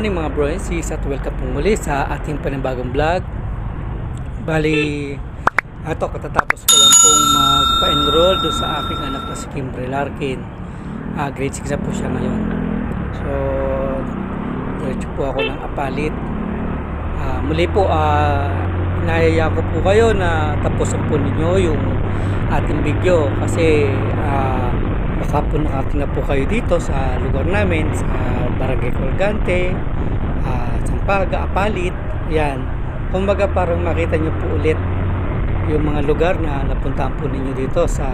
morning mga bro and sis at welcome po muli sa ating panibagong vlog. Bali, katatapos ko lang pong magpa-enroll doon sa aking anak na si Kimbrel Larkin. Grade 6 na po siya ngayon. So, diretso po ako ng apalit. Muli po, inayaya ko po kayo na tapusin po ninyo yung ating video kasi baka po nakating na po kayo dito sa lugar namin sa Barangay Colgante, Sampaga, Apalit. Yan, kumbaga parang makita nyo po ulit yung mga lugar na napuntahan po ninyo dito sa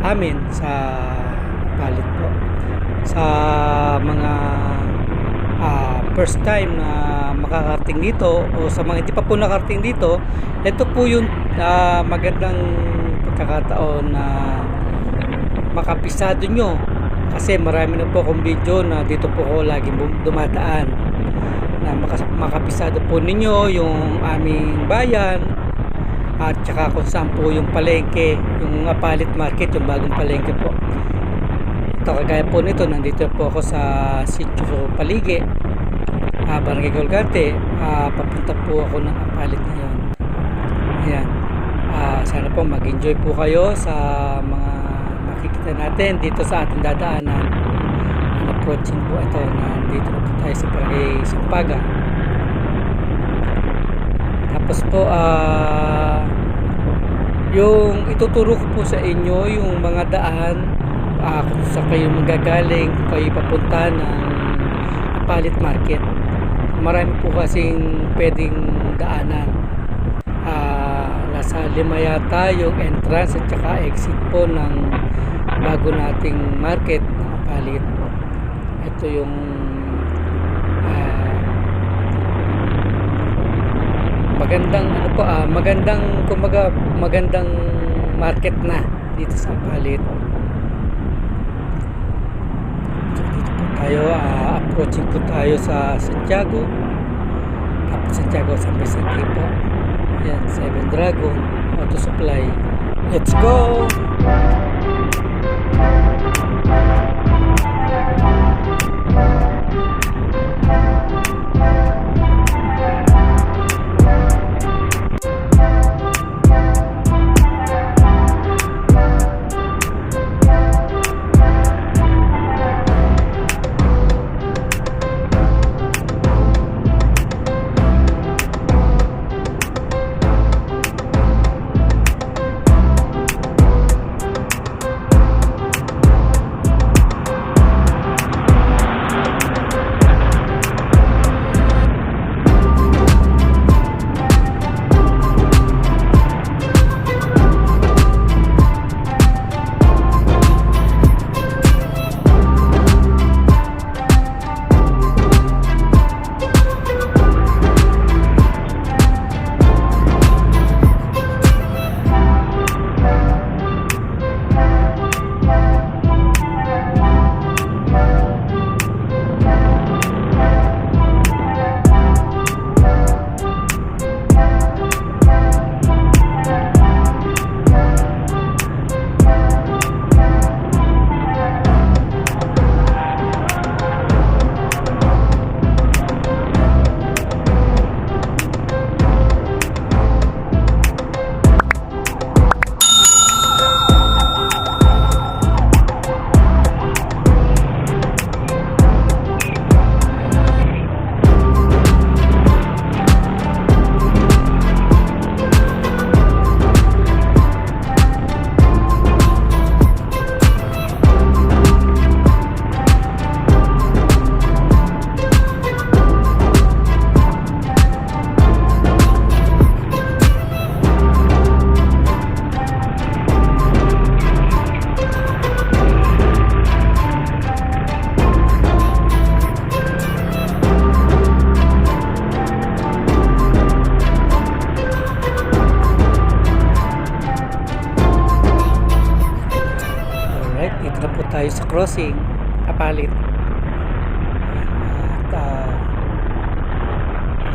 amin sa Apalit po. Sa mga first time na makakarating dito o sa mga hindi pa po nakarating dito, ito po yung magandang pagkakataon na makapisado nyo kasi marami na po akong video na dito po ko lagi dumadaan na makapisado po ninyo yung aming bayan at saka kung saan po yung palengke, yung Apalit Market, yung bagong palengke po. Ito kagaya po nito, nandito po ako sa Sitio Paligi, Barangay Colgante. Papunta po ako ng Apalit ngayon. Ayan. Sana po mag-enjoy po kayo sa mga makikita natin dito sa ating dadaanan. Approaching po ito na dito na po tayo sa Barangay Sampaga. Tapos po yung ituturo ko po sa inyo yung mga daan kung saan kayo magagaling, kung kayo papunta ng Apalit Market. Marami po kasing pwedeng daanan. Nasa 5 yata yung entrance at saka exit po ng bago nating market ng Apalit. Ito yung magandang market na dito sa Apalit. So dito po tayo, approaching po tayo sa Santiago. Tapos Santiago San Vicente po. Ayan, 7 Dragon Auto Supply. Let's go! Dito na po tayo sa crossing Apalit. At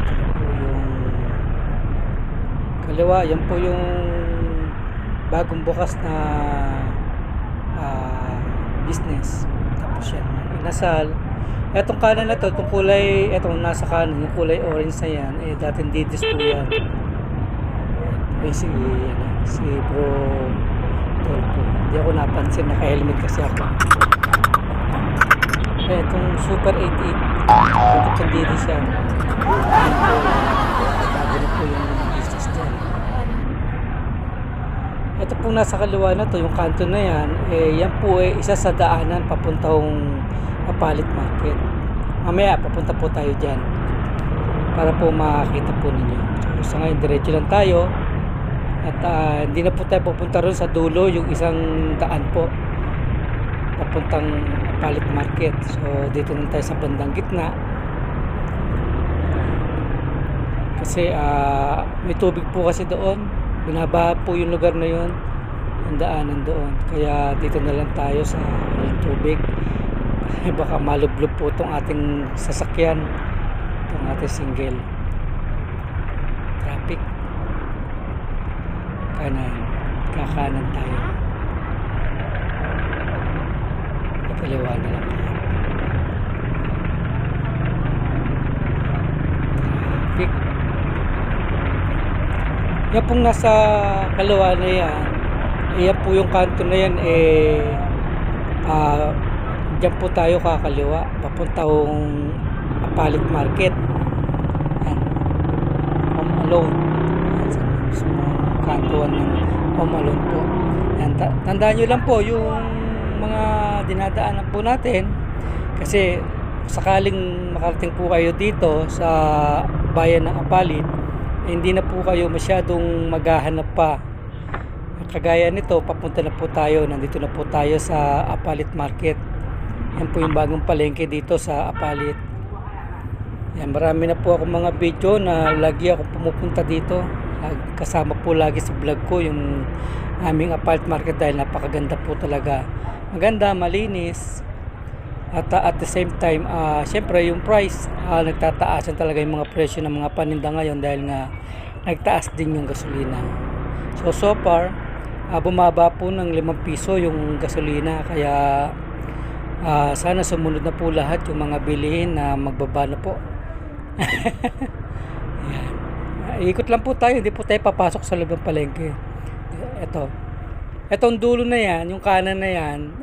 ito na po yung kaliwa. Yan po yung bagong bukas na business. Tapos yan Inasal. Etong kanan na to, itong kulay, etong nasa kanan, yung kulay orange na yan, dating didis po yan. Si Bro Tolpo. Hindi ako napansin, naka-helmet kasi ako. Itong Super 88, itong didis yan. Bago na po yung business dyan. Ito pong nasa kaliwa na to, yung kanto na yan, yan po isa sa daanan papuntang Apalit Market. Mamaya papunta po tayo dyan para po makakita po ninyo. So sa ngayon diretso lang tayo at hindi na po tayo pupunta ron sa dulo, yung isang daan po papuntang Apalit Market. So dito lang tayo sa bandang gitna kasi may tubig po kasi doon, binabaha po yung lugar na yun, yung daanan doon, kaya dito na lang tayo sa walang tubig. Baka malublob po itong ating sasakyan, itong ating single. Traffic kanan, kakanan tayo, kaliwa na lang tayo. Traffic. Yan pong nasa kaliwa na yan, yan po yung kanto na yan, diyan po tayo kakaliwa papuntang Apalit Market. Yan, Home Alone. Yan, sa mismong kantuan ng Home Alone po. Yan, tandaan nyo lang po yung mga dinadaanan po natin, kasi sakaling makarating po kayo dito sa bayan ng Apalit, hindi na po kayo masyadong maghahanap pa. Kagaya nito, papunta na po tayo, nandito na po tayo sa Apalit Market. Yan po yung bagong palengke dito sa Apalit. Yan, marami na po ako mga video na lagi ako pumupunta dito. Kasama po lagi sa vlog ko yung aming Apalit Market dahil napakaganda po talaga. Maganda, malinis. At the same time, syempre yung price, nagtataasan talaga yung mga presyo ng mga paninda ngayon dahil nga nagtaas din yung gasolina. So far, bumaba po ng 5 piso yung gasolina, kaya sana sumunod na po lahat yung mga bilihin na magbaba na po. Yan. Ikot lang po tayo, hindi po tayo papasok sa loob ng palengke. Etong dulo na yan, yung kanan na yan,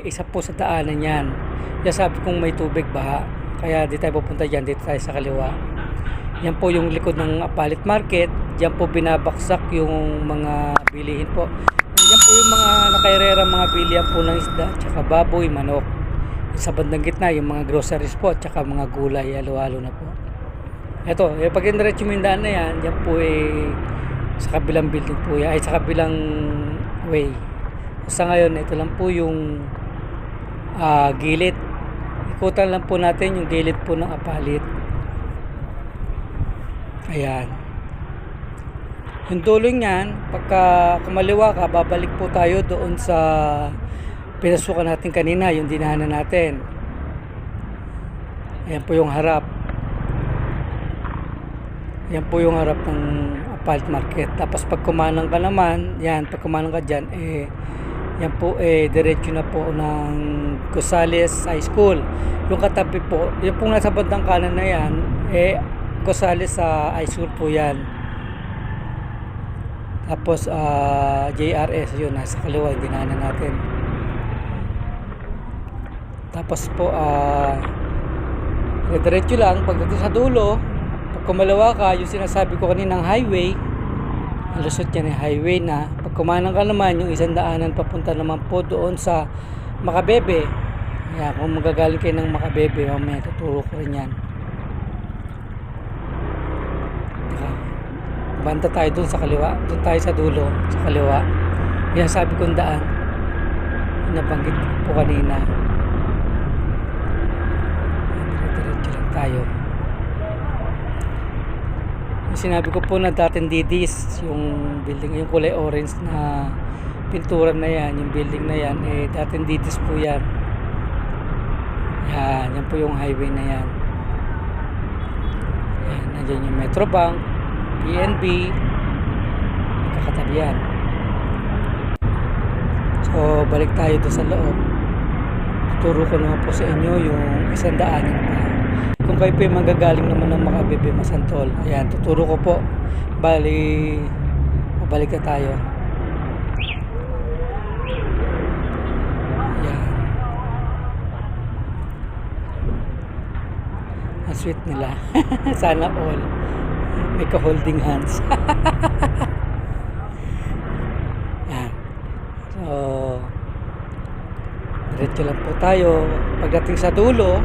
isa po sa daanan yan. Kaya sabi kong may tubig baha, kaya di tayo pupunta dyan, dito tayo sa kaliwa. Yan po yung likod ng Apalit Market. Diyan po binabaksak yung mga bilihin po. Yan po yung mga nakairera, mga bilihan po ng isda, tsaka baboy, manok. Sa bandang gitna, yung mga groceries po, tsaka mga gulay, halo-halo na po. Ito, pag indiretso mo yung daan na yan, yan po sa kabilang building po yan, ay sa kabilang way. Sa ngayon, ito lang po yung gilid. Ikutan lang po natin yung gilid po ng Apalit. Ayan. Yung dulo niyan, pagka kumaliwa ka, babalik po tayo doon sa pinasukan natin kanina, yung dinahanan natin. Ayan po yung harap. Ayan po yung harap ng Apalit Market. Tapos pag kumanang ka naman, yan, pag kumanang ka dyan, yan po, diretso na po ng Gusales High School. Yung katabi po, yung pong nasa bandang kanan na yan, Gusales sa High School po yan. Tapos JRS, yun, nasa kaliwa, yung dinahanan natin. Tapos po diretso lang pagdating sa dulo, pag kumalawa ka, yung sinasabi ko kaninang highway, ang lusot yan ay highway na. Pag kumanang ka naman, yung isang daanan papunta naman po doon sa Makabebe. Kaya kung magagaling kayo ng Makabebe, mamaya tuturo ko rin yan. Banta tayo doon sa kaliwa, doon tayo sa dulo, sa kaliwa. Yan sabi kong daan, nabanggit po kanina. Diretso lang tayo. Yung sinabi ko po na dating didis, yung building, yung kulay orange na pintura na yan, yung building na yan, dating didis po yan. Yan po yung highway na yan. Yan, nandiyan yung Metrobank, PNB, kakatabi yan. So balik tayo doon sa loob. Turo ko naman po sa inyo yung isang daanan pa. Kung kayo po yung magagaling naman ng Makabebe Masantol, ayan, tuturo ko po. Bali, mabalik na tayo. Ayan. Ang sweet nila. Sana all. May ka-holding hands. Ayan. So, diretso lang po tayo. Pagdating sa dulo,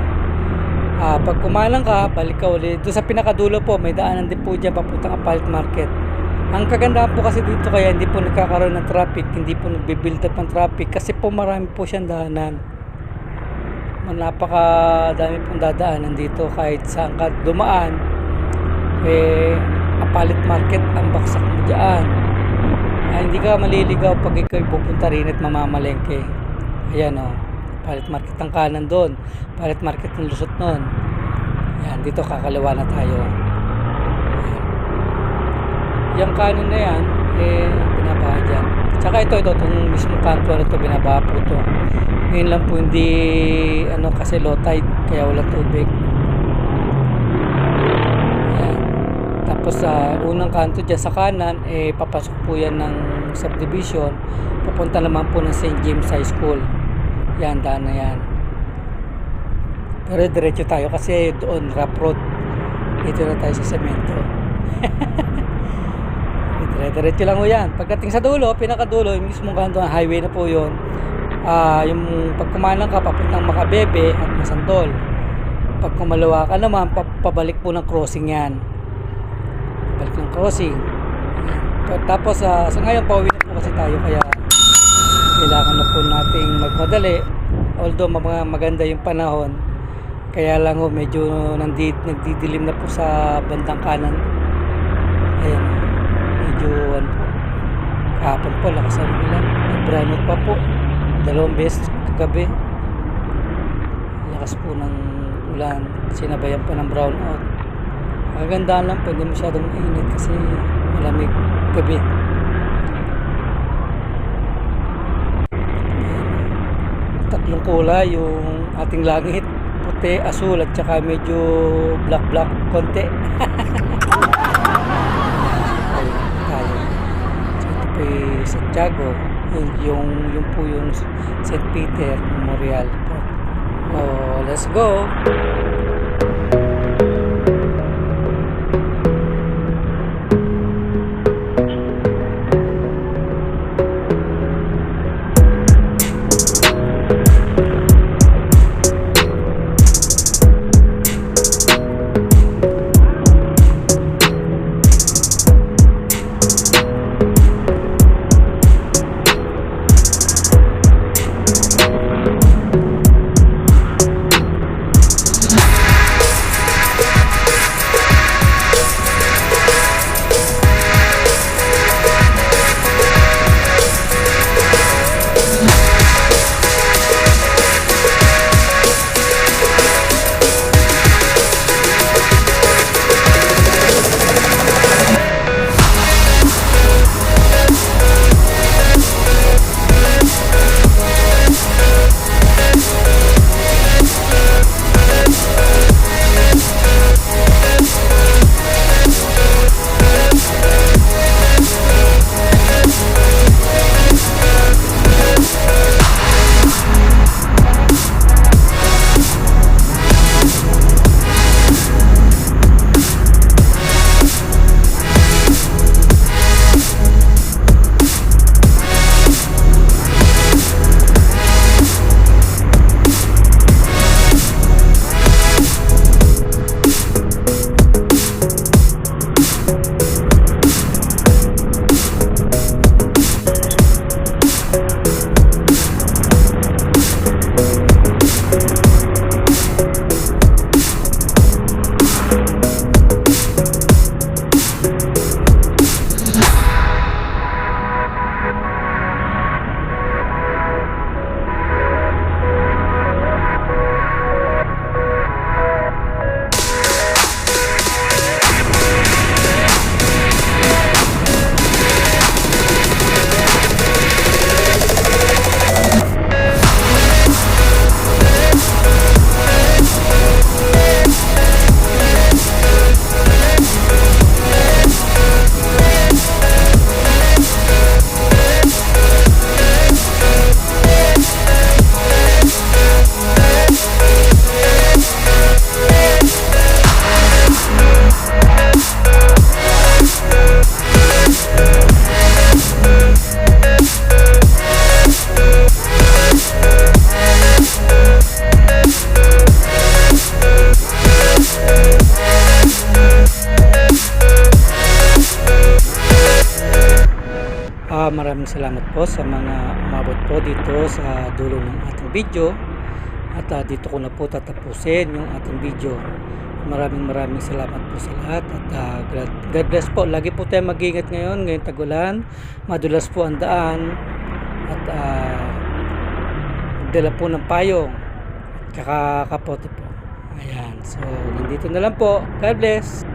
pag kumalang ka, balik ka ulit. Doon sa pinakadulo po, may daanan din po dyan papuntang Apalit Market. Ang kagandahan po kasi dito kaya hindi po nagkakaroon ng traffic, hindi po nagbibuild up ng traffic kasi po marami po siyang daanan. Napakadami pong dadaanan dito kahit saan ka dumaan. Apalit Market ang baksak mo dyan. Hindi ka maliligaw pag ikaw pupunta rin at mamamalengke. Ayan o. Apalit Market ang kanan doon. Apalit Market ang lusot nun. Ayan, dito kakaliwa na tayo. Ayan. Yung kanan na yan, binabaha dyan. Tsaka itong mismo kanto na ito, binabaha po ito. Ngayon lang po hindi, kasi low tide, kaya walang tubig. Ayan. Tapos sa unang kanto dyan sa kanan, papasok po yan ng subdivision. Papunta naman po ng St. James High School. Yan, daan na yan. Pero diretso tayo kasi doon, rough road. Dito na tayo sa semento. Diretso lang mo yan. Pagdating sa dulo, pinakadulo, yung mismong kanto ng highway na po yun. Yung pagkumanan ka, papuntang Makabebe at Masantol. Pag kumalawa ka naman, pabalik po ng crossing yan. Pabalik ng crossing. Tapos, sa ngayon, pauwi na po kasi tayo, kaya kailangan na po nating magmadali. Although maganda yung panahon, kaya lang medyo nagdidilim na po sa bandang kanan. Ayan, medyo kahapon po lakas nila, nag-brown out pa po 2 beses kagabi. Lakas po ng ulan, sinabayan pa ng brown out. Magandaan lang po, hindi masyadong mainit kasi malamig gabi. Tatlong kulay yung ating langit, puti, asul at saka medyo black konti. Tayo. So, ito po yung Santiago, yung po yung St. Peter Memorial. Let's go. Maraming salamat po sa mga umabot po dito sa dulo ng ating video. At dito ko na po tatapusin yung ating video. Maraming salamat po sa lahat. At God bless po. Lagi po tayo mag-ingat ngayon. Ngayong tag-ulan. Madulas po ang daan. At magdala po ng payong. At kapote po. Ayan. So, nandito na lang po. God bless.